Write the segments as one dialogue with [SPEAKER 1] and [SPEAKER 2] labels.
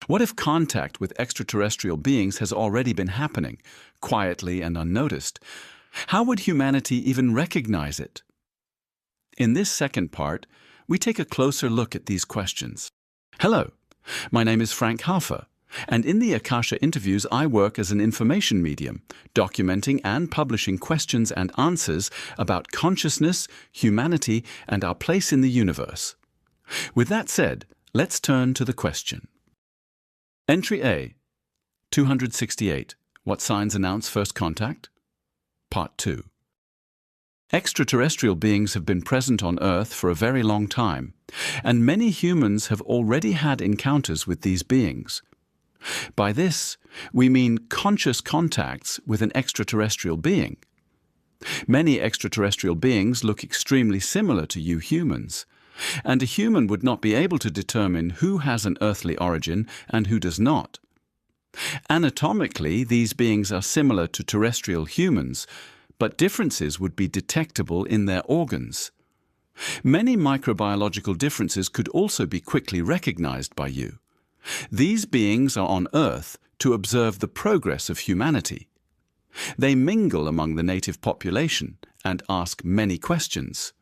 [SPEAKER 1] What if contact with extraterrestrial beings has already been happening, quietly and unnoticed? How would humanity even recognize it? In this second part, we take a closer look at these questions. Hello, my name is Frank Halfer, and in the Akasha-Interviews I work as an information medium, documenting and publishing questions and answers about consciousness, humanity, and our place in the universe. With that said, let's turn to the question. Entry A, 268. What signs announce first contact? Part 2. Extraterrestrial beings have been present on Earth for a very long time, and many humans have already had encounters with these beings. By this, we mean conscious contacts with an extraterrestrial being. Many extraterrestrial beings look extremely similar to you humans, and a human would not be able to determine who has an earthly origin and who does not. Anatomically, these beings are similar to terrestrial humans, but differences would be detectable in their organs. Many microbiological differences could also be quickly recognized by you. These beings are on Earth to observe the progress of humanity. They mingle among the native population and ask many questions.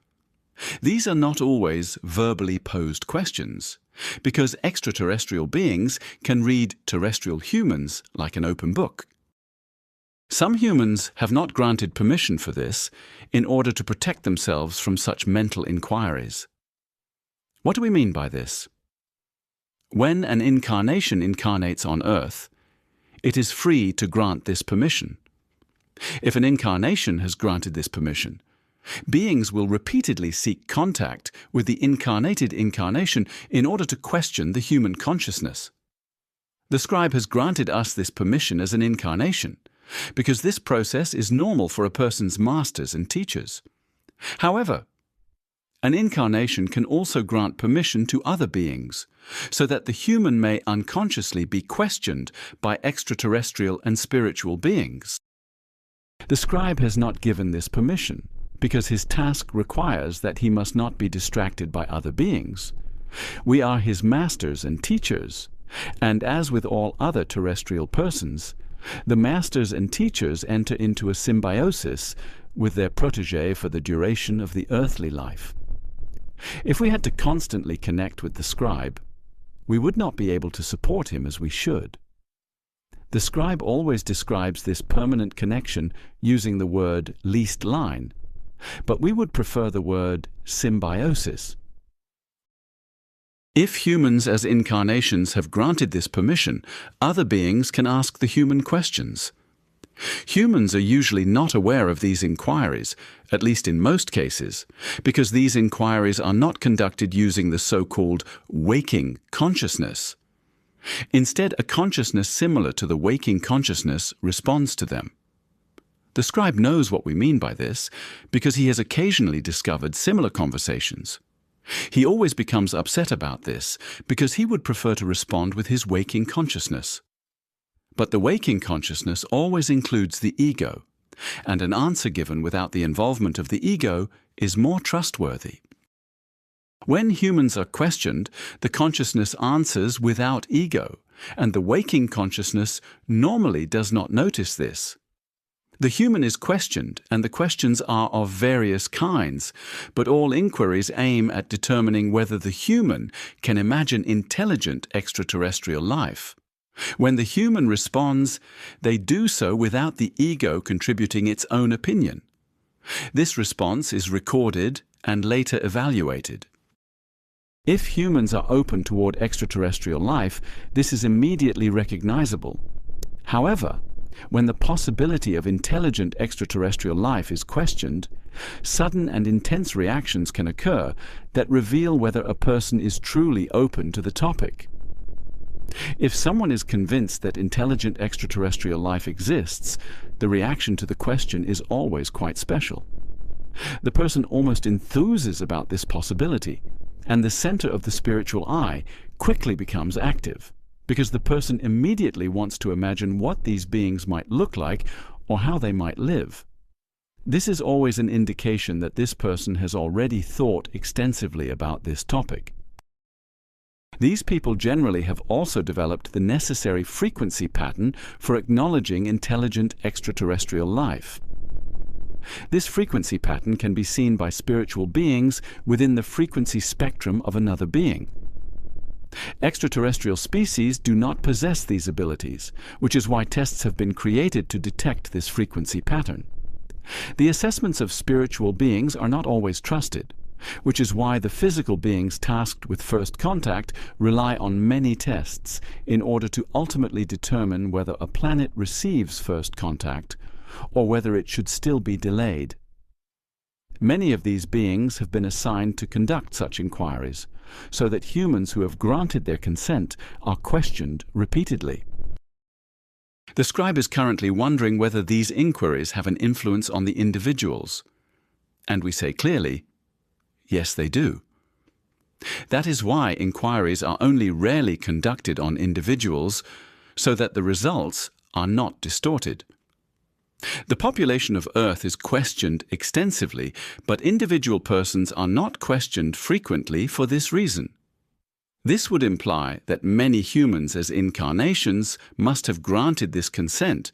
[SPEAKER 1] These are not always verbally posed questions, because extraterrestrial beings can read terrestrial humans like an open book. Some humans have not granted permission for this in order to protect themselves from such mental inquiries. What do we mean by this? When an incarnation incarnates on Earth, it is free to grant this permission. If an incarnation has granted this permission, beings will repeatedly seek contact with the incarnated incarnation in order to question the human consciousness. The scribe has granted us this permission as an incarnation, because this process is normal for a person's masters and teachers. However, an incarnation can also grant permission to other beings, so that the human may unconsciously be questioned by extraterrestrial and spiritual beings. The scribe has not given this permission, because his task requires that he must not be distracted by other beings. We are his masters and teachers, and as with all other terrestrial persons, the masters and teachers enter into a symbiosis with their protégé for the duration of the earthly life. If we had to constantly connect with the scribe, we would not be able to support him as we should. The scribe always describes this permanent connection using the word least line, but we would prefer the word symbiosis. If humans as incarnations have granted this permission, other beings can ask the human questions. Humans are usually not aware of these inquiries, at least in most cases, because these inquiries are not conducted using the so-called waking consciousness. Instead, a consciousness similar to the waking consciousness responds to them. The scribe knows what we mean by this, because he has occasionally discovered similar conversations. He always becomes upset about this, because he would prefer to respond with his waking consciousness. But the waking consciousness always includes the ego, and an answer given without the involvement of the ego is more trustworthy. When humans are questioned, the consciousness answers without ego, and the waking consciousness normally does not notice this. The human is questioned, and the questions are of various kinds, but all inquiries aim at determining whether the human can imagine intelligent extraterrestrial life. When the human responds, they do so without the ego contributing its own opinion. This response is recorded and later evaluated. If humans are open toward extraterrestrial life, this is immediately recognizable. However, when the possibility of intelligent extraterrestrial life is questioned, sudden and intense reactions can occur that reveal whether a person is truly open to the topic. If someone is convinced that intelligent extraterrestrial life exists, the reaction to the question is always quite special. The person almost enthuses about this possibility, and the center of the spiritual eye quickly becomes active, because the person immediately wants to imagine what these beings might look like or how they might live. This is always an indication that this person has already thought extensively about this topic. These people generally have also developed the necessary frequency pattern for acknowledging intelligent extraterrestrial life. This frequency pattern can be seen by spiritual beings within the frequency spectrum of another being. Extraterrestrial species do not possess these abilities, which is why tests have been created to detect this frequency pattern. The assessments of spiritual beings are not always trusted, which is why the physical beings tasked with first contact rely on many tests in order to ultimately determine whether a planet receives first contact or whether it should still be delayed. Many of these beings have been assigned to conduct such inquiries, so that humans who have granted their consent are questioned repeatedly. The scribe is currently wondering whether these inquiries have an influence on the individuals. And we say clearly, yes, they do. That is why inquiries are only rarely conducted on individuals, so that the results are not distorted. The population of Earth is questioned extensively, but individual persons are not questioned frequently for this reason. This would imply that many humans as incarnations must have granted this consent,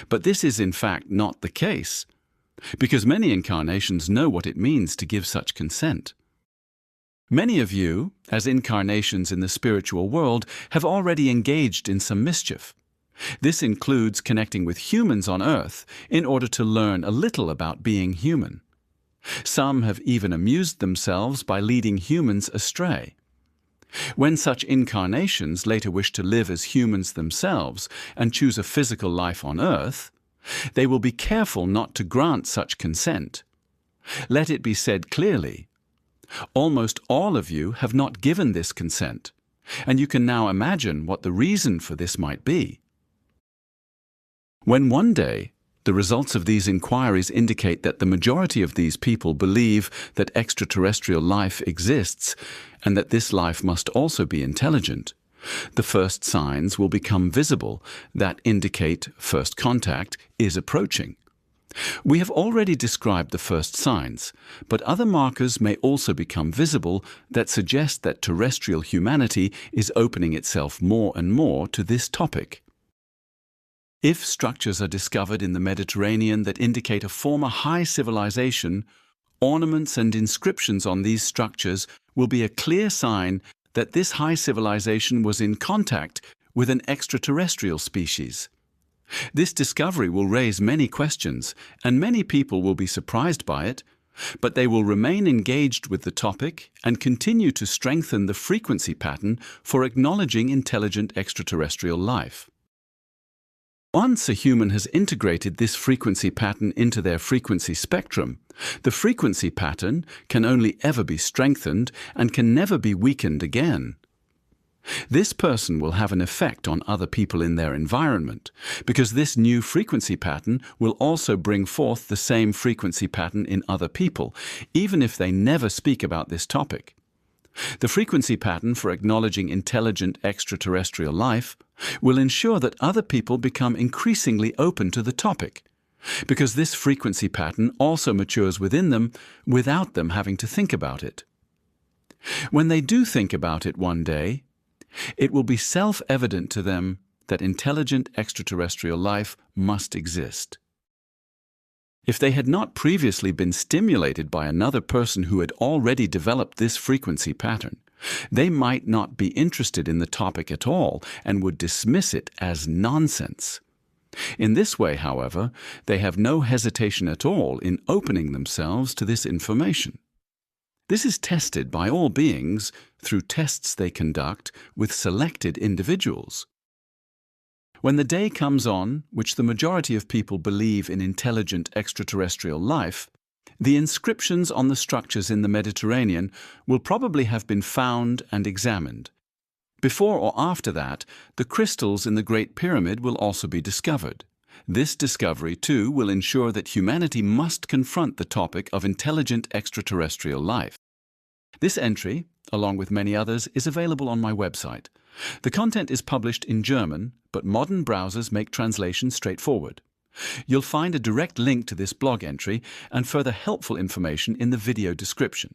[SPEAKER 1] but this is in fact not the case, because many incarnations know what it means to give such consent. Many of you, as incarnations in the spiritual world, have already engaged in some mischief. This includes connecting with humans on Earth in order to learn a little about being human. Some have even amused themselves by leading humans astray. When such incarnations later wish to live as humans themselves and choose a physical life on Earth, they will be careful not to grant such consent. Let it be said clearly, almost all of you have not given this consent, and you can now imagine what the reason for this might be. When one day the results of these inquiries indicate that the majority of these people believe that extraterrestrial life exists and that this life must also be intelligent, the first signs will become visible that indicate first contact is approaching. We have already described the first signs, but other markers may also become visible that suggest that terrestrial humanity is opening itself more and more to this topic. If structures are discovered in the Mediterranean that indicate a former high civilization, ornaments and inscriptions on these structures will be a clear sign that this high civilization was in contact with an extraterrestrial species. This discovery will raise many questions, and many people will be surprised by it, but they will remain engaged with the topic and continue to strengthen the frequency pattern for acknowledging intelligent extraterrestrial life. Once a human has integrated this frequency pattern into their frequency spectrum, the frequency pattern can only ever be strengthened and can never be weakened again. This person will have an effect on other people in their environment, because this new frequency pattern will also bring forth the same frequency pattern in other people, even if they never speak about this topic. The frequency pattern for acknowledging intelligent extraterrestrial life will ensure that other people become increasingly open to the topic, because this frequency pattern also matures within them without them having to think about it. When they do think about it one day, it will be self-evident to them that intelligent extraterrestrial life must exist. If they had not previously been stimulated by another person who had already developed this frequency pattern, they might not be interested in the topic at all and would dismiss it as nonsense. In this way, however, they have no hesitation at all in opening themselves to this information. This is tested by all beings through tests they conduct with selected individuals. When the day comes on which the majority of people believe in intelligent extraterrestrial life, the inscriptions on the structures in the Mediterranean will probably have been found and examined. Before or after that, the crystals in the Great Pyramid will also be discovered. This discovery, too, will ensure that humanity must confront the topic of intelligent extraterrestrial life. This entry, along with many others, is available on my website. The content is published in German, but modern browsers make translation straightforward. You'll find a direct link to this blog entry and further helpful information in the video description.